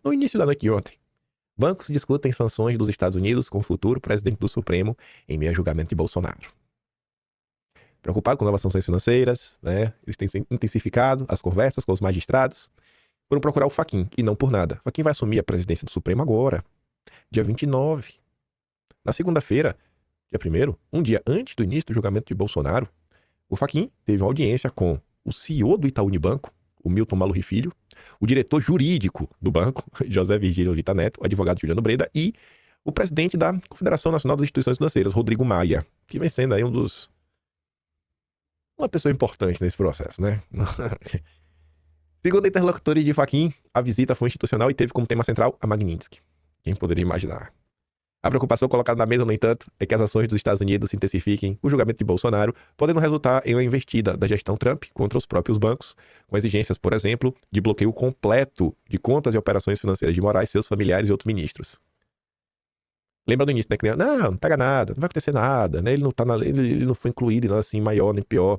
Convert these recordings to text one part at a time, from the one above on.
no início da noite de ontem. Bancos discutem sanções dos Estados Unidos com o futuro presidente do Supremo em meio a julgamento de Bolsonaro. Preocupado com novas sanções financeiras, né? Eles têm intensificado as conversas com os magistrados. Foram procurar o Fachin, e não por nada. Fachin vai assumir a presidência do Supremo agora, dia 29. Na segunda-feira, dia 1º, um dia antes do início do julgamento de Bolsonaro, o Fachin teve uma audiência com o CEO do Itaú Unibanco, o Milton Maluri Filho, o diretor jurídico do banco, José Virgílio Vita Neto, o advogado Juliano Breda, e o presidente da Confederação Nacional das Instituições Financeiras, Rodrigo Maia, que vem sendo aí uma pessoa importante nesse processo, né? Segundo interlocutores de Fachin, a visita foi institucional e teve como tema central a Magnitsky. Quem poderia imaginar? A preocupação colocada na mesa, no entanto, é que as ações dos Estados Unidos se intensifiquem o julgamento de Bolsonaro, podendo resultar em uma investida da gestão Trump contra os próprios bancos, com exigências, por exemplo, de bloqueio completo de contas e operações financeiras de Moraes, seus familiares e outros ministros. Lembra do início, né? Que não pega nada, não vai acontecer nada, né? Ele não foi incluído em nada assim maior nem pior.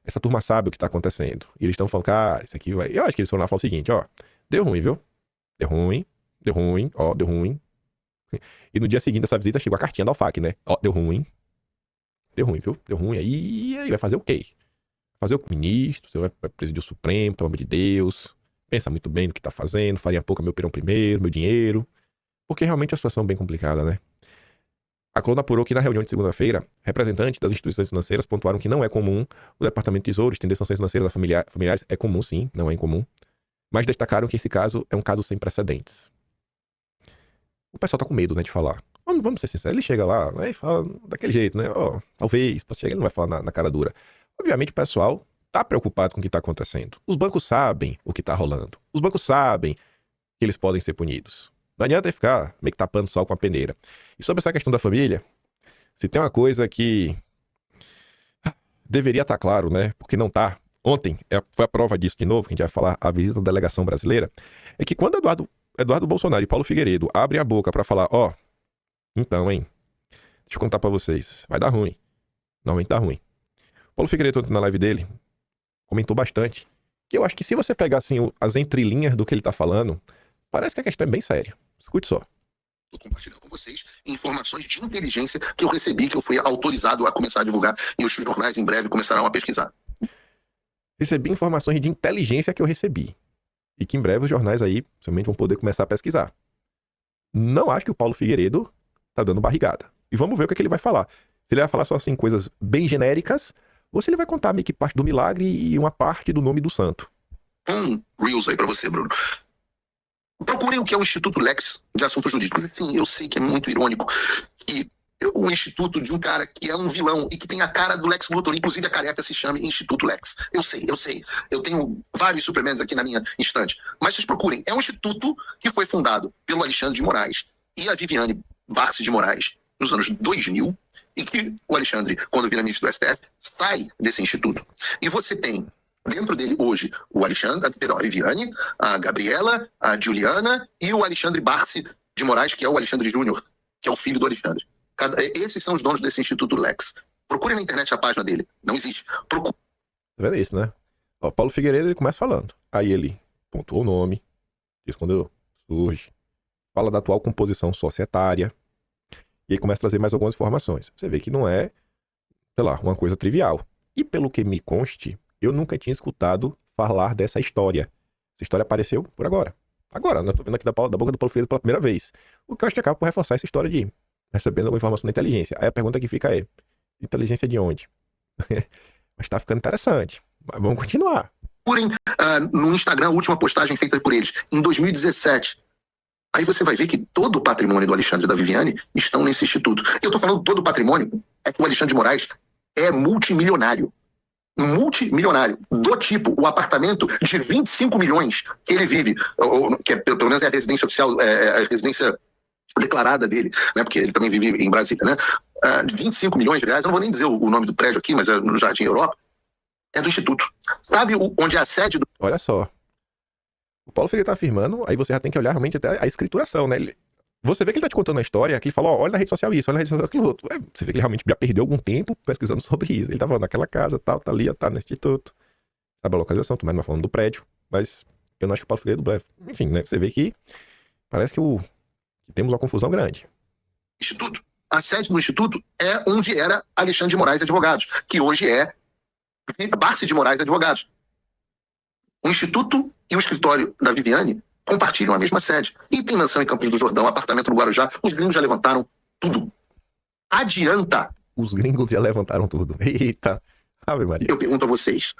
Essa turma sabe o que tá acontecendo. E eles estão falando, cara, isso aqui vai... Eu acho que eles foram lá e falaram o seguinte, ó, deu ruim, viu? Deu ruim, ó, deu ruim. E no dia seguinte dessa visita chegou a cartinha da UFAC, né? Ó, deu ruim, viu? Deu ruim. Aí vai fazer o quê? Fazer o ministro, você vai presidir o Supremo, pelo amor de Deus. Pensa muito bem no que tá fazendo, faria pouco meu pirão primeiro, meu dinheiro. Porque realmente a situação é bem complicada, né? A coluna apurou que na reunião de segunda-feira, representantes das instituições financeiras pontuaram que não é comum o Departamento de Tesouro estender sanções financeiras a familiares. É comum, sim, não é incomum. Mas destacaram que esse caso é um caso sem precedentes. O pessoal tá com medo, né, de falar. Vamos ser sinceros, ele chega lá, né, e fala daquele jeito, né, ó, talvez, ele não vai falar na cara dura. Obviamente o pessoal tá preocupado com o que tá acontecendo. Os bancos sabem o que tá rolando. Os bancos sabem que eles podem ser punidos. Não adianta ficar meio que tapando o sol com a peneira. E sobre essa questão da família, se tem uma coisa que deveria estar claro, né, porque não tá, ontem foi a prova disso de novo, que a gente vai falar, a visita da delegação brasileira, é que quando Eduardo Bolsonaro e Paulo Figueiredo abrem a boca pra falar, ó, então, hein, deixa eu contar pra vocês, vai dar ruim. Normalmente dá ruim. O Paulo Figueiredo, na live dele, comentou bastante, que eu acho que se você pegar, assim, as entrelinhas do que ele tá falando, parece que a questão é bem séria. Escute só. Vou compartilhar com vocês informações de inteligência que eu recebi, que eu fui autorizado a começar a divulgar, e os jornais em breve começarão a pesquisar. Recebi informações de inteligência que eu recebi. E que em breve os jornais aí, somente vão poder começar a pesquisar. Não acho que o Paulo Figueiredo tá dando barrigada. E vamos ver o que é que ele vai falar. Se ele vai falar só assim coisas bem genéricas, ou se ele vai contar meio que parte do milagre e uma parte do nome do santo. Reels aí pra você, Bruno. Procurem o que é o Instituto Lex de Assuntos Jurídicos. Sim, eu sei que é muito irônico que o instituto de um cara que é um vilão e que tem a cara do Lex Luthor, inclusive a careca se chame Instituto Lex. Eu sei. Eu tenho vários suplementos aqui na minha estante. Mas vocês procurem. É um instituto que foi fundado pelo Alexandre de Moraes e a Viviane Barsi de Moraes nos anos 2000 e que o Alexandre, quando vira ministro do STF, sai desse instituto. E você tem dentro dele hoje o Alexandre, a Viviane, a Gabriela, a Juliana e o Alexandre Barsi de Moraes, que é o Alexandre Júnior, que é o filho do Alexandre. Esses são os donos desse Instituto Lex. Procure na internet a página dele. Não existe. Tá vendo isso, né? Ó, Paulo Figueiredo, ele começa falando. Aí ele pontuou o nome, diz quando surge, fala da atual composição societária, e aí começa a trazer mais algumas informações. Você vê que não é, sei lá, uma coisa trivial. E pelo que me conste, eu nunca tinha escutado falar dessa história. Essa história apareceu por agora. Agora, eu tô vendo aqui da boca do Paulo Figueiredo pela primeira vez. O que eu acho que acaba por reforçar essa história de recebendo alguma informação da inteligência. Aí a pergunta que fica é, inteligência de onde? Mas tá ficando interessante. Mas vamos continuar. Procurem no Instagram a última postagem feita por eles, em 2017. Aí você vai ver que todo o patrimônio do Alexandre e da Viviane estão nesse instituto. Eu tô falando todo o patrimônio, é que o Alexandre de Moraes é multimilionário. Multimilionário. Do tipo, o apartamento de 25 milhões que ele vive, que é, pelo menos é a residência oficial, a residência declarada dele, né? Porque ele também vive em Brasília, né? 25 milhões de reais, eu não vou nem dizer o nome do prédio aqui, mas é no Jardim Europa, é do Instituto. Sabe onde é a sede do... Olha só. O Paulo Figueiredo tá afirmando, aí você já tem que olhar realmente até a escrituração, né? Você vê que ele tá te contando a história, que ele falou, ó, olha na rede social isso, olha na rede social aquilo outro. Você vê que ele realmente já perdeu algum tempo pesquisando sobre isso. Ele tava naquela casa, tal, tá ali, tá no instituto. Sabe a localização, tu mais não vai falando do prédio, mas Eu não acho que o Paulo Figueiredo blef. Enfim, né? Você vê que parece que temos uma confusão grande. Instituto. A sede do Instituto é onde era Alexandre de Moraes Advogados, que hoje é Barce de Moraes Advogados. O Instituto e o escritório da Viviane compartilham a mesma sede. E tem mansão em Campos do Jordão, apartamento no Guarujá. Os gringos já levantaram tudo. Adianta. Os gringos já levantaram tudo. Eita. Ave Maria. Eu pergunto a vocês.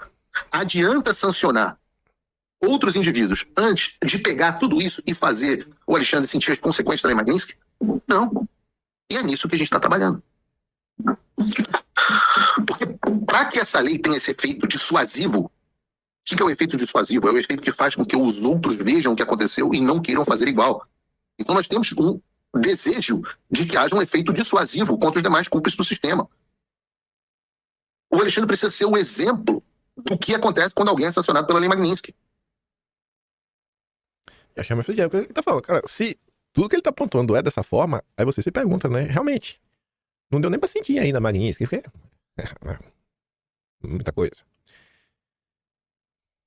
Adianta sancionar outros indivíduos antes de pegar tudo isso e fazer o Alexandre sentir as consequências da Lei Magnitsky? Não. E é nisso que a gente está trabalhando. Porque para que essa lei tenha esse efeito dissuasivo, o que é o efeito dissuasivo? É o efeito que faz com que os outros vejam o que aconteceu e não queiram fazer igual. Então nós temos um desejo de que haja um efeito dissuasivo contra os demais cúmplices do sistema. O Alexandre precisa ser o exemplo do que acontece quando alguém é sancionado pela Lei Magnitsky. Eu achei mais ele tá falando, cara, se tudo que ele tá pontuando é dessa forma, aí você se pergunta, né? Realmente, não deu nem pra sentir ainda a Magnitsky, porque muita coisa.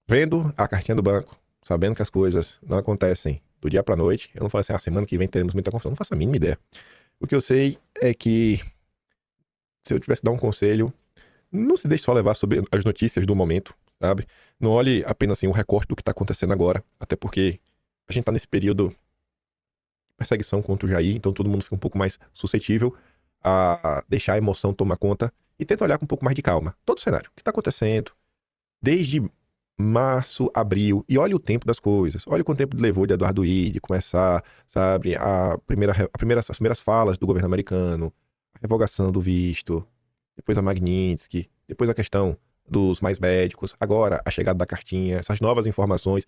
Vendo a cartinha do banco, sabendo que as coisas não acontecem do dia pra noite, eu não falo assim, semana que vem teremos muita confusão, não faço a mínima ideia. O que eu sei é que se eu tivesse que dar um conselho, não se deixe só levar sobre as notícias do momento, sabe? Não olhe apenas assim o recorte do que tá acontecendo agora, até porque a gente tá nesse período de perseguição contra o Jair, então todo mundo fica um pouco mais suscetível a deixar a emoção tomar conta e tenta olhar com um pouco mais de calma. Todo o cenário, o que tá acontecendo desde março, abril, e olha o tempo das coisas. Olha quanto tempo levou de Eduardo Ide começar, sabe, as primeiras falas do governo americano, a revogação do visto, depois a Magnitsky, depois a questão dos mais médicos, agora a chegada da cartinha, essas novas informações.